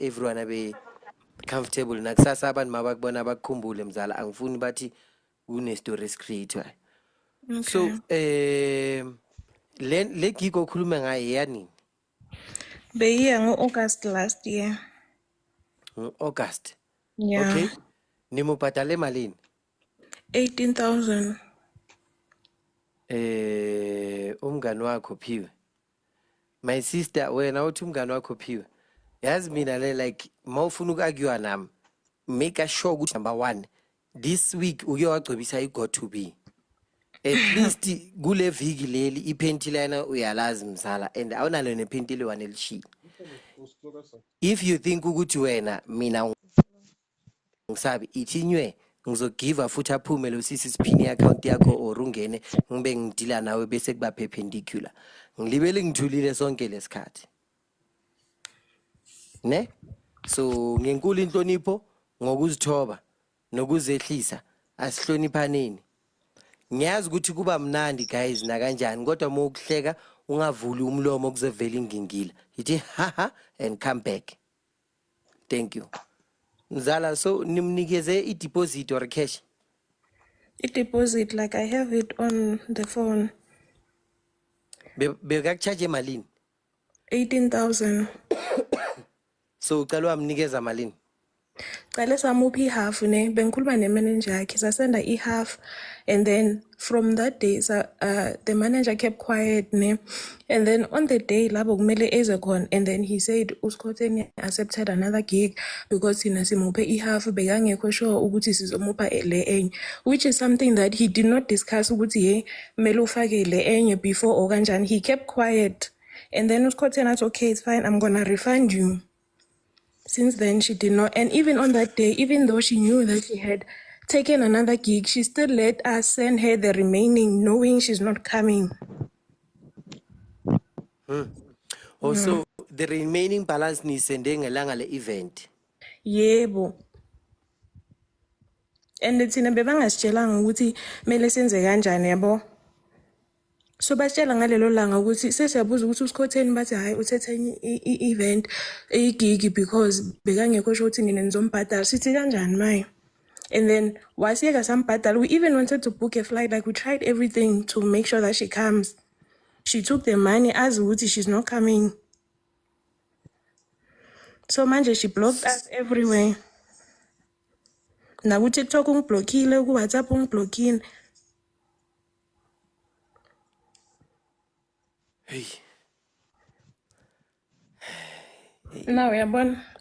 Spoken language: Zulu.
everyone abe comfortable nakusasa abantu mabakubona bakukhumbule mzala angifuni bathi une story creator. So le gig okhuluma ngayo yani Beyiya ngo-August last year. August. Yeah. Okay. Nimubhadale malini? 18,000. Umngani wakho Phiwe. My sister wena uthi umngani wakho Phiwe. Yazi mina like mawufuna ukargue nami make sure ukuthi number 1 this week uke wagcobisa igot to be. At least kule viki leli iphenti lana uyalazi mzala and awunalo nephenti le1 elishini. If you think ukuthi wena mina ngisabi ithinywe ngizogiva futhi aphume lo sisi siphini account yakho or ungene ngibe ngidila nawe bese kuba perpendicular ngilibele ngithulile sonke lesikhathi ne so ngenkulu inhlonipho ngokuzithoba nokuzehlisa asihloniphaneni ngiyazi ukuthi kuba mnandi guys na kanjani kodwa uma ukuhleka ungavuli umlomo kuzevela ingingila yithi haha and come back. Thank you. Mzala, so nimnikeze i-deposit or cash? I-deposit, like I have it on the phone. Bekakucharge malini? 18,000. So ucela wamnikeza malini? Cale samupha i-half ne bengikhuluma ne-manager yakhe sasenda i-half and then from that day the manager kept quiet ne and then on the day labo kumele eze khona and then he said uSkhotheni accepted another gig because thina simuphe i-half bekangekho sure ukuthi sizomupha le enye which is something that he did not discuss ukuthi ye kumele ufake le enye before or kanjani. He kept quiet and then uSkhotheni athi okay it's fine I'm gonna refund you. Since then, she did not. And even on that day, even though she knew that she had taken another gig, she still let us send her the remaining, knowing she's not coming. Also, the remaining balance ni sende ngelanga le event. Yebo. And thina bebangasitshelanga ukuthi mele senze kanjani yabo. So basitshela ngalelo langa ukuthi sesiyabuza ukuthi uSkhotheni bathi hayi uthethe i-event igigi because bekangekho sure ukuthi nina nizombhadala sithi kanjani maye. And then wasiyeka sambhadala, we even wanted to book a flight, like we tried everything to make sure that she comes. She took the money as ukuthi she's not coming. So manje she blocked us everywhere. Na ku TikTok ungiblockile, ku WhatsApp ungiblockile. Hey. Now uyabona.